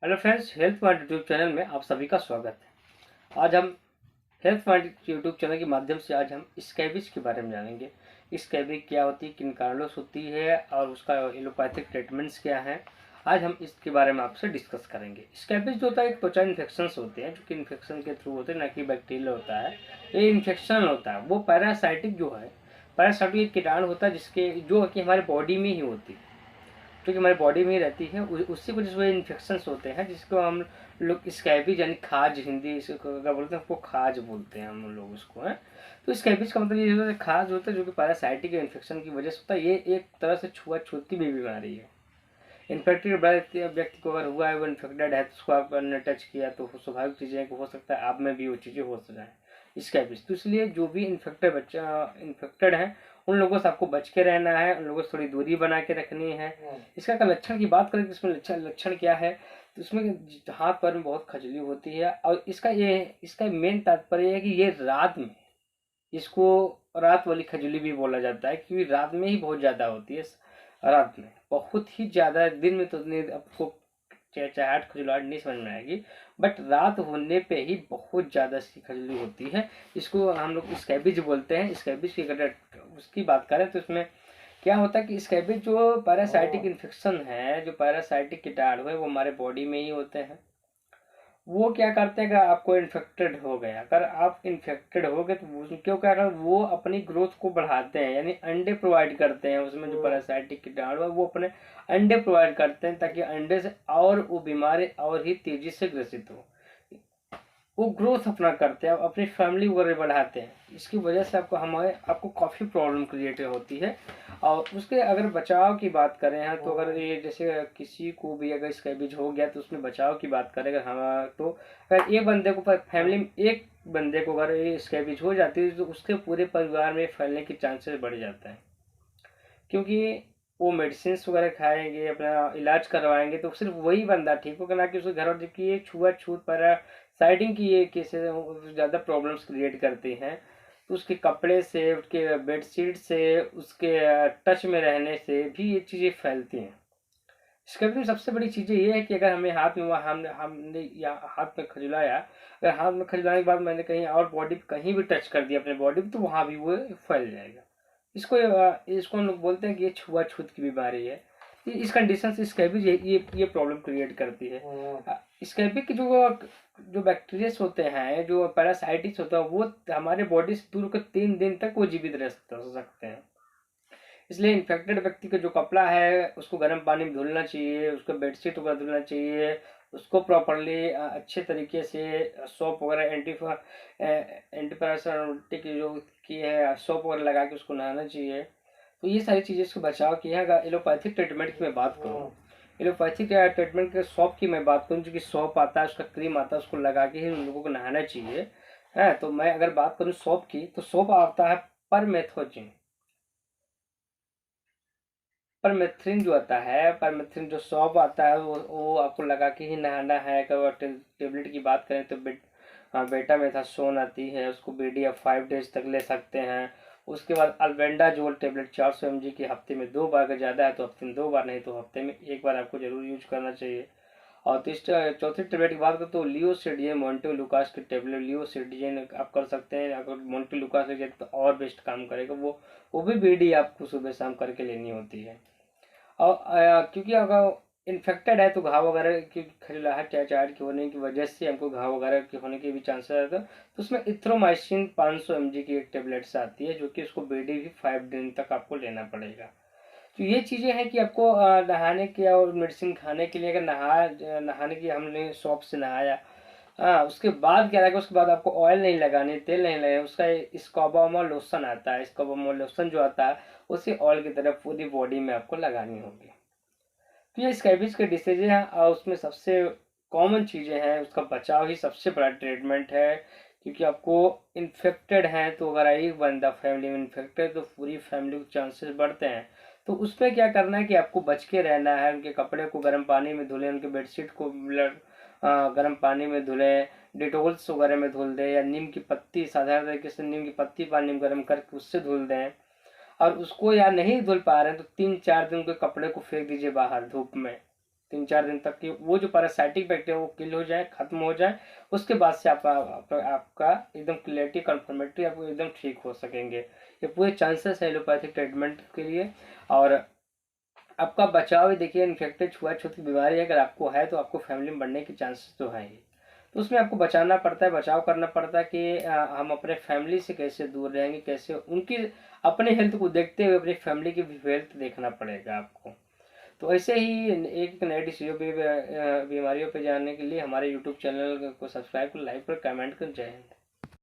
Hello friends, health point YouTube channel में आप सभी का स्वागत है। आज हम हेल्थ पॉइंट यूट्यूब चैनल के माध्यम से आज हम स्कैबिस के बारे में जानेंगे। स्कैबिस क्या होती है, किन कारणों से होती है और उसका एलोपैथिक ट्रीटमेंट्स क्या है। आज हम इसके बारे में आपसे डिस्कस करेंगे। स्कैबिस जो होता है एक त्वचा इन्फेक्शन होते हैं, जो कि इन्फेक्शन के थ्रू होते हैं, ना कि बैक्टीरियल होता है। ये इन्फेक्शन होता है, वो पैरासाइटिक जो है, पैरासाइटिक एक कीटाणु होता है जिसके जो कि हमारे बॉडी में ही होती है, जो कि हमारी बॉडी में ही रहती है। उसी वजह से इन्फेक्शन होते हैं, जिसको हम लोग स्कैबिज यानी खाज, हिंदी इसको क्या बोलते हैं, उसको खाज बोलते हैं हम लोग उसको है। तो स्कैबिज का मतलब ये होता है, खाज होता है जो कि पैरासाइटिक इन्फेक्शन की वजह से होता है। ये एक तरह से छुआछूत की भी बीमारी है। इन्फेक्टेड व्यक्ति को अगर हुआ है, वो इन्फेक्टेड है, तो उसको आपने टच किया तो स्वाभाविक चीज़ें हो सकता है आप में भी वो चीज़ें हो जाए स्कैबिज। तो इसलिए जो भी इन्फेक्टेड है उन लोगों से आपको बच के रहना है, उन लोगों से थोड़ी दूरी बना के रखनी है। इसका का लक्षण की बात करें तो इसमें लक्षण क्या है, तो इसमें हाथ पैर में बहुत खजली होती है। और इसका मेन तात्पर्य है कि ये रात में, इसको रात वाली खजली भी बोला जाता है, क्योंकि रात में ही बहुत ज़्यादा होती है। रात में बहुत ही ज़्यादा, दिन में तो इतनी आपको चहचहाट खजलाहट नहीं समझ में आएगी, बट रात होने पे ही बहुत ज़्यादा सी खजली होती है। इसको हम लोग स्कैबिज बोलते हैं। स्कैबिज की अगर उसकी बात करें तो इसमें क्या होता है कि स्कैबिज जो पैरासाइटिक इन्फेक्शन है, जो पैरासाइटिक कीटाणु है, वो हमारे बॉडी में ही होते हैं। वो क्या करते हैं, अगर आपको इन्फेक्टेड हो गया, अगर आप इन्फेक्टेड हो गए तो क्यों क्या कर, वो अपनी ग्रोथ को बढ़ाते हैं, यानी अंडे प्रोवाइड करते हैं। उसमें जो पैरासाइटिक कीटाणु है वो अपने अंडे प्रोवाइड करते हैं, ताकि अंडे से और वो बीमारी और ही तेजी से ग्रसित हो, वो ग्रोथ अपना करते हैं, अपनी फैमिली वगैरह बढ़ाते हैं। इसकी वजह से आपको काफ़ी प्रॉब्लम क्रिएट होती है। और उसके अगर बचाव की बात करें हैं, तो अगर ये जैसे किसी को भी अगर स्कैबिज हो गया तो उसमें बचाव की बात करें अगर हम, तो अगर एक बंदे को, फैमिली में एक बंदे को अगर ये स्कैबिज हो जाती है तो उसके पूरे परिवार में फैलने के चांसेस बढ़ जाता है। क्योंकि वो मेडिसिन वगैरह खाएंगे, अपना इलाज करवाएंगे, तो सिर्फ वही बंदा ठीक होगा, ना कि उसके घर वाले। जबकि ये छुआछूत पैरासाइटिंग की ये केसेस ज़्यादा प्रॉब्लम्स क्रिएट करती हैं। तो उसके कपड़े से, उसके बेडशीट से, उसके टच में रहने से भी ये चीज़ें फैलती हैं। स्कैबिंग में सबसे बड़ी चीज़ें ये है कि अगर हमें हाथ में, हमने या हाथ में खजुलाया, अगर हाथ में खजुलाने के बाद मैंने कहीं और बॉडी पे कहीं भी टच कर दिया अपने बॉडी पे, तो वहाँ भी वो फैल जाएगा। इसको हम लोग बोलते हैं कि ये छुआछूत की बीमारी है। इस कंडीशन से स्कैबिज ये प्रॉब्लम क्रिएट करती है। स्कैबिज के जो बैक्टीरिया होते हैं, जो पैरासाइटिस होता है, वो हमारे बॉडी से दूर होकर 3 दिन तक वो जीवित रह सकते हैं। इसलिए इन्फेक्टेड व्यक्ति का जो कपड़ा है उसको गर्म पानी में धुलना चाहिए, उसका बेडशीट वगैरह धुलना चाहिए, उसको प्रॉपरली अच्छे तरीके से सोप वगैरह, एंटीपैरासाइटिक जो की है सोप वगैरह लगा के उसको नहाना चाहिए। तो ये सारी चीज़ें इसको बचाव की है। अगर एलोपैथिक ट्रीटमेंट की मैं बात करूँ, एलोपैथिक ट्रीटमेंट के सौंफ की मैं बात करूँ, जो कि सौंफ आता है, उसका क्रीम आता है, उसको लगा के ही उन लोगों को नहाना चाहिए। है, तो मैं अगर बात करूँ सौंफ की, तो सौंफ आता है परमेथोजिन। परमेथ्रिन जो आता है, परमेथ्रिन जो सौंफ आता है, वो आपको लगा के ही नहाना है। अगर टेबलेट की बात करें तो बेटा मेथासोन आती है, उसको बीडी आप 5 डेज तक ले सकते हैं। उसके बाद अल्बेंडाजोल टेबलेट 400 mg की हफ्ते में 2 बार, अगर ज़्यादा है तो हफ्ते में 2 बार, नहीं तो हफ्ते में 1 बार आपको जरूर यूज करना चाहिए। और चौथी टेबलेट की बात करें तो लियोसिडियन मोन्टेलुकास की टेबलेट, लियोसिडियन आप कर सकते हैं। अगर मोन्टेलुकास ले तो और बेस्ट काम करेगा। वो भी बीडी आपको सुबह शाम करके लेनी होती है। और क्योंकि अगर इन्फेक्टेड है तो घाव वगैरह की खजलाहट चहचहाट की होने की वजह से हमको घाव वगैरह के होने के भी चांसेस रहते हैं। तो उसमें इथ्रोमाइसिन 500 mg की एक टेबलेट्स आती है, जो कि उसको बीडी भी 5 दिन तक आपको लेना पड़ेगा। तो ये चीज़ें हैं कि आपको नहाने के और मेडिसिन खाने के लिए, अगर नहाने की हमने शॉप से नहाया, हाँ, उसके बाद क्या रहेगा, उसके बाद आपको ऑयल नहीं लगानी, तेल नहीं लगाना, उसका स्कोबामा लोशन आता है। स्कोबामा लोशन जो आता है उसी ऑयल की तरह पूरी बॉडी में आपको लगानी होगी। तो ये स्कैबिज के डिसीज हैं, और उसमें सबसे कॉमन चीज़ें हैं, उसका बचाव ही सबसे बड़ा ट्रीटमेंट है। क्योंकि आपको इन्फेक्टेड हैं, तो अगर एक बंदा फैमिली में इन्फेक्टेड, तो पूरी फैमिली के चांसेस बढ़ते हैं। तो उस पर क्या करना है कि आपको बच के रहना है। उनके कपड़े को गर्म पानी में धुलें, उनके बेडशीट को गर्म पानी में धुलें, डिटोल्स वगैरह में धुल दें, या नीम की पत्ती, साधारण तरीके से नीम की पत्ती पानी में गर्म करके उससे धुल दें। और उसको या नहीं धुल पा रहे हैं तो 3-4 दिन के कपड़े को फेंक दीजिए बाहर धूप में। 3-4 दिन तक कि वो जो पैरासाइटिक बैक्टीरिया वो किल हो जाए, खत्म हो जाए। उसके बाद से आपका एकदम क्लियरिटी कन्फर्मेटरी आपको एकदम ठीक हो सकेंगे। ये पूरे चांसेस है एलोपैथिक ट्रीटमेंट के लिए। और आपका बचाव ही देखिए, इन्फेक्टेड छुआछूत बीमारी है, अगर आपको है तो आपको फैमिली में बढ़ने के चांसेस तो हैं ही। तो उसमें आपको बचाना पड़ता है, बचाव करना पड़ता है कि हम अपने फैमिली से कैसे दूर रहेंगे, कैसे उनकी अपने हेल्थ को देखते हुए अपनी फैमिली की भी हेल्थ देखना पड़ेगा आपको। तो ऐसे ही एक नए डिसीजों पे बीमारियों पे जानने के लिए हमारे यूट्यूब चैनल को सब्सक्राइब कर, लाइक कर, कमेंट कर। जय हिंद।